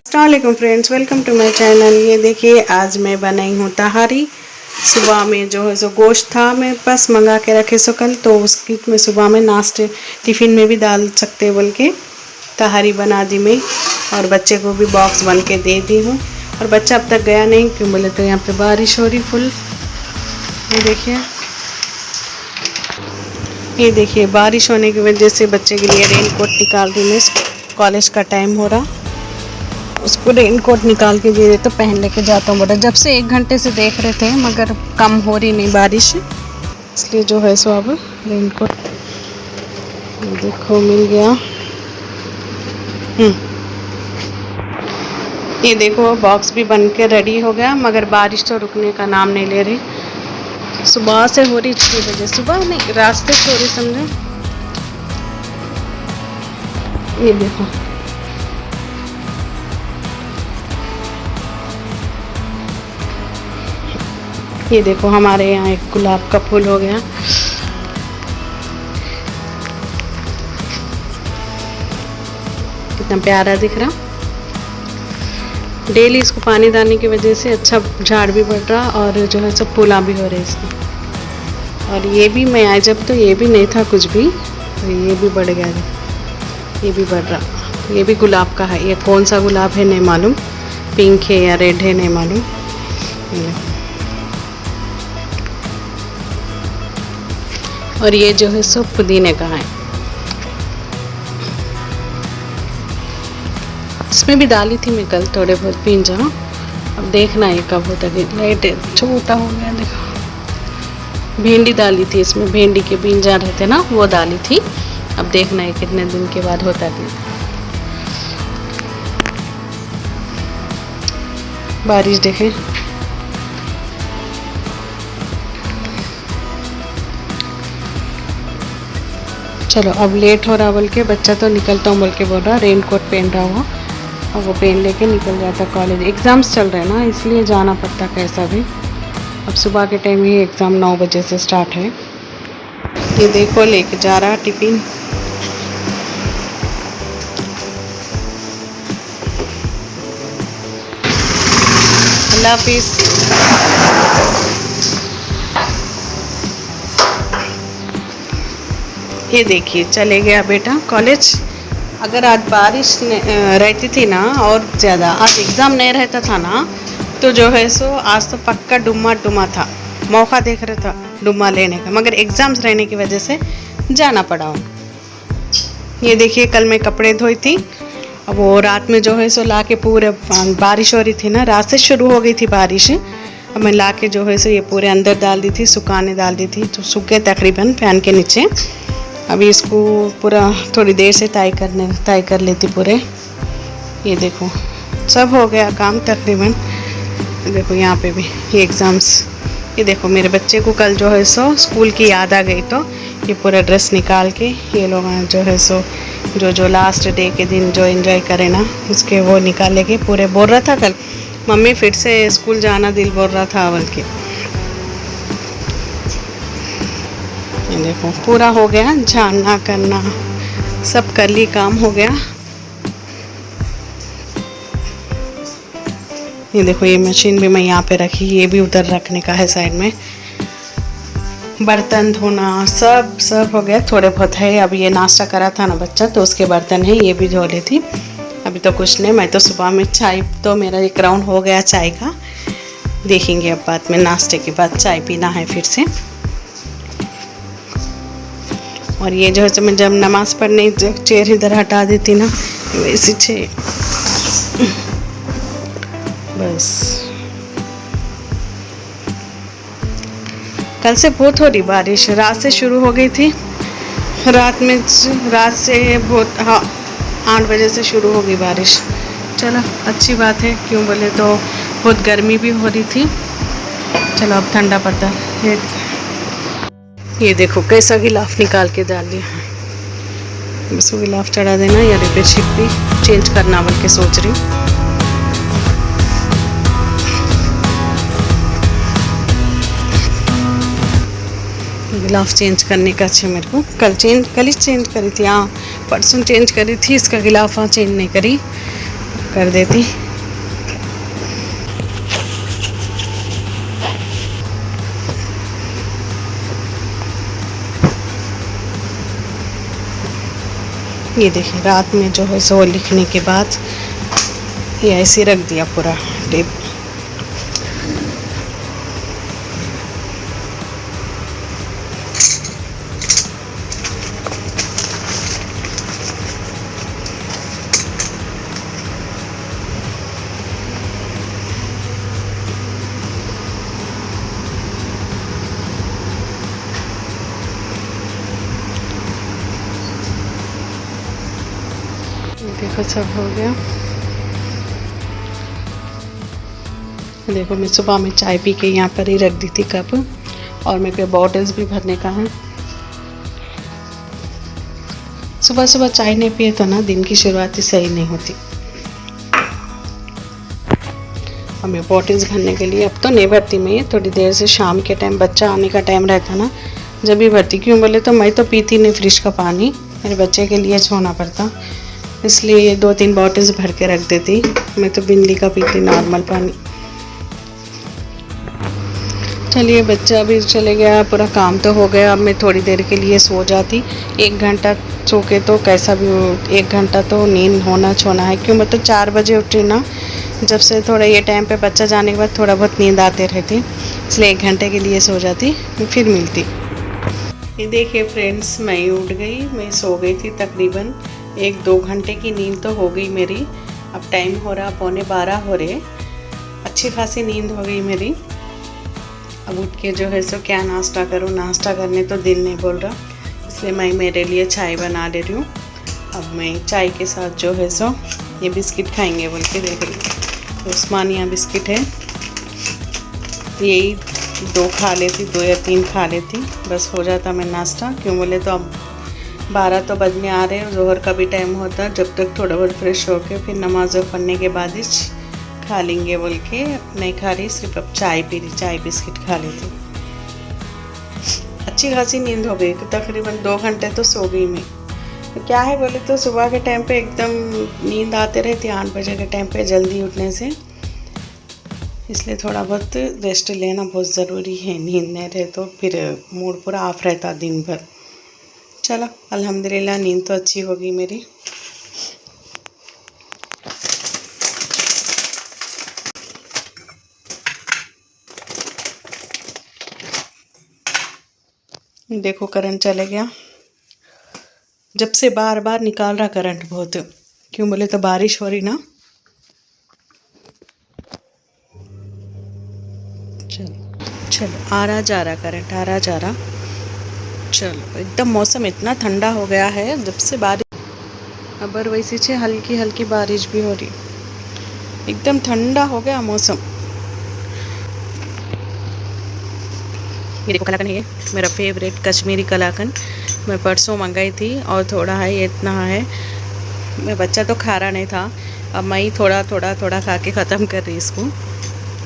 अस्सलाम friends, welcome to my channel. ये देखिए आज मैं बनाई हूँ तहारी। सुबह में जो है सो गोश्त था मेरे पास, मंगा के रखे सो कल, तो उसकी मैं सुबह में नाश्ते टिफ़िन में भी डाल सकते बोल के तहारी बना दी मैं, और बच्चे को भी बॉक्स बन के दे दी हूँ। और बच्चा अब तक गया नहीं, क्यों बोले तो यहाँ पे बारिश हो रही फुल। ये देखिए बारिश होने की वजह से बच्चे के लिए रेन कोट निकाल रही मैं। कॉलेज का टाइम हो रहा, उसको रेन कोट निकाल के दे तो पहन लेके जाता हूँ। बोला जब से 1 घंटे से देख रहे थे मगर कम हो रही नहीं बारिश, इसलिए जो है सो अब रेन कोट देखो मिल गया। ये देखो बॉक्स भी बन के रेडी हो गया, मगर बारिश तो रुकने का नाम नहीं ले रही। सुबह से हो रही 6 बजे, सुबह नहीं रास्ते से हो रही समझो। ये देखो ये देखो हमारे यहाँ एक गुलाब का फूल हो गया। कितना प्यारा दिख रहा। डेली इसको पानी डालने की वजह से अच्छा झाड़ भी बढ़ रहा, और जो है सब फूला भी हो रहे इसमें। और ये भी मैं आई जब तो ये भी नहीं था कुछ भी, तो ये भी बढ़ गया, ये भी बढ़ रहा। ये भी गुलाब का है, ये कौन सा गुलाब है नहीं मालूम, पिंक है या रेड है नहीं मालूम। और ये जो है सो पुदीने का है, इसमें भी डाली थी मैं कल थोड़े बहुत पिंजा। अब देखना ये कब होता है, लाइट छोटा हो गया देखो। भिंडी डाली थी इसमें, भिंडी के बींजा रहते ना वो डाली थी। अब देखना है कितने दिन के बाद होता है। बारिश देखे, चलो अब लेट हो रहा बोल के बच्चा तो निकलता हूँ बोल के बोल रहा, रेन कोट पहन रहा हुआ, और वो पहन लेके निकल जाता कॉलेज। एग्ज़ाम्स चल रहे हैं ना, इसलिए जाना पड़ता कैसा भी। अब सुबह के टाइम ही एग्ज़ाम 9 बजे से स्टार्ट है। ये देखो लेके जा रहा टिफ़िन। अल्लाह हाफिज़। ये देखिए चले गया बेटा कॉलेज। अगर आज बारिश रहती थी ना और ज़्यादा, आज एग्ज़ाम नहीं रहता था ना, तो जो है सो आज तो पक्का डुम्मा डुम्मा था, मौका देख रहा था डुम्मा लेने का, मगर एग्ज़ाम्स रहने की वजह से जाना पड़ा। ये देखिए कल मैं कपड़े धोई थी, अब वो रात में जो है सो ला के पूरे, बारिश हो रही थी ना, रात से शुरू हो गई थी बारिश। अब मैं ला के जो है सो ये पूरे अंदर डाल दी थी, सुखाने डाल दी थी, तो सूख गए तकरीबन फैन के नीचे। अभी इसको पूरा थोड़ी देर से तय कर लेती पूरे। ये देखो सब हो गया काम तकरीबन। देखो यहाँ पे भी ये एग्ज़ाम्स। ये देखो मेरे बच्चे को कल जो है सो स्कूल की याद आ गई, तो ये पूरा ड्रेस निकाल के ये लोग जो है सो जो लास्ट डे के दिन जो एंजॉय करे ना, उसके वो निकाले के पूरे। बोल रहा था कल मम्मी फिर से स्कूल जाना, दिल बोल रहा था अवल के। ये देखो पूरा हो गया, झाड़ना करना सब कर ली, काम हो गया। ये देखो ये मशीन भी मैं यहाँ पे रखी, ये भी उधर रखने का है साइड में। बर्तन धोना सब हो गया, थोड़े बहुत है। अब ये नाश्ता करा था ना बच्चा, तो उसके बर्तन है, ये भी धो ली थी। अभी तो कुछ नहीं, मैं तो सुबह में चाय, तो मेरा एक राउंड हो गया चाय का। देखेंगे अब बाद में, नाश्ते के बाद चाय पीना है फिर से। और ये जो है मैं जब नमाज़ पढ़ने चेयर इधर हटा देती ना, वैसी चेयर बस। कल से बहुत हो रही बारिश, रात से शुरू हो गई थी। रात से बहुत, हाँ 8 बजे से शुरू हो गई बारिश। चलो अच्छी बात है, क्यों बोले तो बहुत गर्मी भी हो रही थी। चलो अब ठंडा पड़ता है। ये देखो कैसा गिलाफ निकाल के डाल लिया, बस वो गिलाफ चढ़ा देना, या बेडशीट भी चेंज करना बोल के सोच रही। गिलाफ चेंज करने का अच्छा मेरे को, कल ही चेंज करी थी, हाँ परसों चेंज करी थी इसका गिलाफ, हाँ चेंज नहीं करी। कर देती। ये देखिए रात में जो है सो लिखने के बाद ये ऐसे रख दिया पूरा टेप। देखो सब हो गया। देखो मैं सुबह में चाय पी के यहाँ पर ही रख दी थी कप, और मेरे को बॉटल्स भी भरने का है। सुबह सुबह चाय नहीं पिए तो ना दिन की शुरुआत ही सही नहीं होती। हमें बॉटल्स भरने के लिए अब तो नहीं भरती मैं, थोड़ी देर से शाम के टाइम बच्चा आने का टाइम रहता ना जब भी भरती। क्यों बोले तो मैं तो पीती नहीं फ्रिज का पानी, मेरे बच्चे के लिए छोड़ना पड़ता, इसलिए 2-3 बॉटल्स भर के रख देती। मैं तो बिजली का पीती नॉर्मल पानी। चलिए बच्चा भी चले गया, पूरा काम तो हो गया। अब मैं थोड़ी देर के लिए सो जाती। 1 घंटा सो के तो कैसा भी हो 1 घंटा तो नींद होना छोना है। क्यों मैं तो 4 बजे उठी ना, जब से थोड़ा ये टाइम पे बच्चा जाने के बाद थोड़ा बहुत नींद आते रहती, इसलिए 1 घंटे के लिए सो जाती, फिर मिलती। ये देखिए फ्रेंड्स, मैं उठ गई, मैं सो गई थी तकरीबन 1-2 घंटे की नींद तो हो गई मेरी। अब टाइम हो रहा 11:15 हो रहे, अच्छी खासी नींद हो गई मेरी। अब उठ के जो है सो क्या नाश्ता करूँ, नाश्ता करने तो दिल नहीं बोल रहा, इसलिए मैं मेरे लिए चाय बना ले रही हूँ। अब मैं चाय के साथ जो है सो ये बिस्किट खाएंगे बोल के देख रही हूँ। उस्मानिया बिस्किट है, यही 2 खा लेती, 2 या 3 खा लेती, बस हो जाता मैं नाश्ता। क्यों बोले तो अब 12 तो बजने आ रहे हैं, ज़ोहर का भी टाइम होता है। जब तक थोड़ा बहुत फ्रेश होके फिर नमाज पढ़ने के बाद ही खा लेंगे बोल के नहीं खा रही, सिर्फ अब चाय पी रही, चाय बिस्किट खा लेती। अच्छी खासी नींद हो गई, तो तकरीबन 2 घंटे तो सो गई मैं। तो क्या है बोले तो सुबह के टाइम पे एकदम नींद आते रहती, 8 बजे के टाइम पे जल्दी उठने से, इसलिए थोड़ा बहुत रेस्ट लेना बहुत ज़रूरी है। नींद नहीं रहे तो फिर मूड पूरा ऑफ रहता दिन भर। चलो अल्हम्दुलिल्लाह नींद तो अच्छी होगी मेरी। देखो करंट चले गया, जब से बार बार निकाल रहा करंट बहुत। क्यों बोले तो बारिश हो रही ना। चलो चलो आ रहा जा रहा करंट, आ रहा जा रहा। चलो एकदम मौसम इतना ठंडा हो गया है जब से बारिश, अबर वैसी छे हल्की हल्की बारिश भी हो रही, एकदम ठंडा हो गया मौसम। ये देखो कलाकंद है, ये मेरा फेवरेट कश्मीरी कलाकंद, मैं परसों मंगाई थी और थोड़ा है इतना है। मैं बच्चा तो खा रहा नहीं था, अब मैं ही थोड़ा थोड़ा थोड़ा खा के ख़त्म कर रही इसको।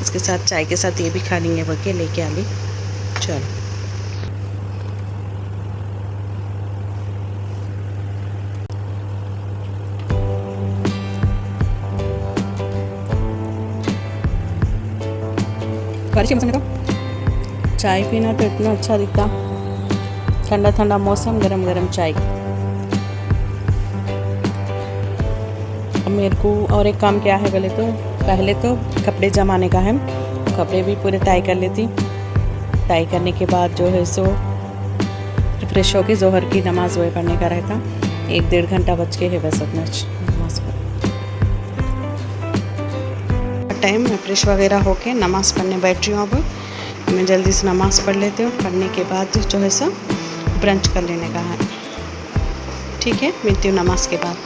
इसके साथ चाय के साथ ये भी खा लेंगे बोल के लेके आ ली। चलो बारिश के मौसम में तो चाय पीना तो इतना अच्छा दिखता, ठंडा ठंडा मौसम, गरम गरम चाय। अब मेरे को और एक काम क्या है बोले तो, पहले तो कपड़े जमाने का है, कपड़े भी पूरे तय कर लेती। तय करने के बाद जो है सो फ्रेश होके ज़ोहर की नमाज़ वो पढ़ने का रहता, 1-1.5 घंटा बच के है बस अपना नमाज पर टाइम। मैं फ्रेश वगैरह होके नमाज़ पढ़ने बैठ रही हूँ। अब मैं जल्दी से नमाज़ पढ़ लेती हूँ, पढ़ने के बाद जो है सो ब्रंच कर लेने का है। ठीक है, मिलती हूँ नमाज़ के बाद।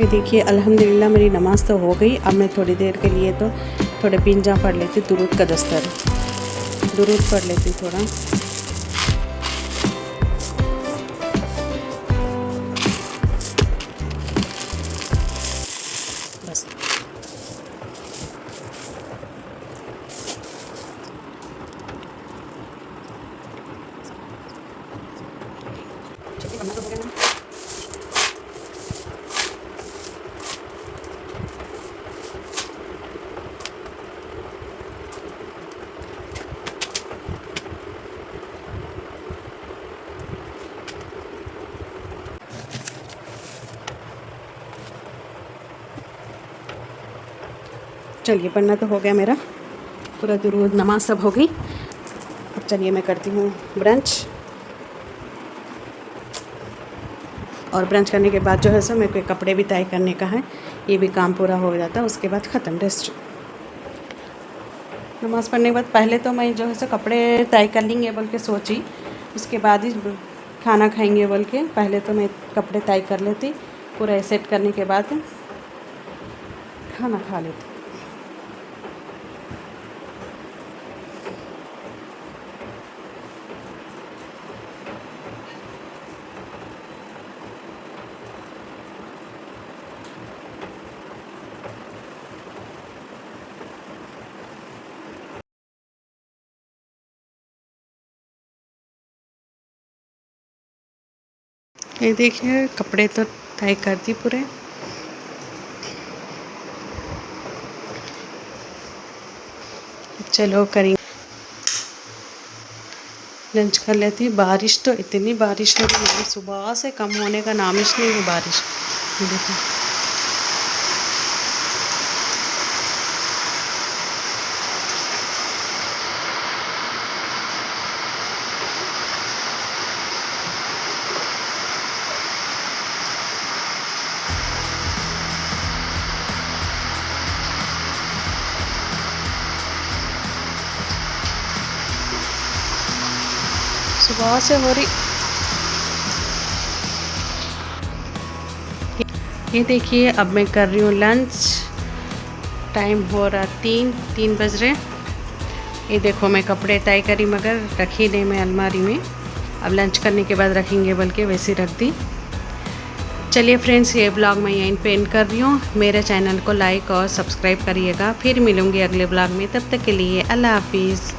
ये देखिए अल्हम्दुलिल्लाह मेरी नमाज़ तो हो गई। अब मैं थोड़ी देर के लिए तो थोड़े पिंजा पढ़ लेती, दुरूद का दस्तर, दुरूद पढ़ लेती थोड़ा। बस चलिए पढ़ना तो हो गया मेरा, पूरा दुरूद नमाज सब हो गई। अब चलिए मैं करती हूँ ब्रंच, और ब्रंच करने के बाद जो है सो मेरे को कपड़े भी तय करने का है, ये भी काम पूरा हो जाता है, उसके बाद ख़त्म रेस्ट। नमाज़ पढ़ने के बाद पहले तो मैं जो है सो कपड़े तय कर लेंगे बोल के सोची, उसके बाद ही खाना खाएंगे बोल के पहले तो मैं कपड़े तय कर लेती, पूरा सेट करने के बाद खाना खा लेती। ये देखिए कपड़े तो तय कर दी पूरे। चलो करेंगे लंच कर लेती। बारिश तो इतनी बारिश है कि सुबह से कम होने का नाम ही नहीं है बारिश। देखो सुबह से हो रही। ये देखिए अब मैं कर रही हूँ लंच, टाइम हो रहा 3 बज रहे। ये देखो मैं कपड़े तय करी मगर रखी नहीं मैं अलमारी में, अब लंच करने के बाद रखेंगे बल्कि वैसे रख दी। चलिए फ्रेंड्स ये ब्लॉग मैं यहीं पे एंड कर रही हूँ। मेरे चैनल को लाइक और सब्सक्राइब करिएगा। फिर मिलूँगी अगले ब्लॉग में, तब तक के लिए अल्लाह हाफिज़।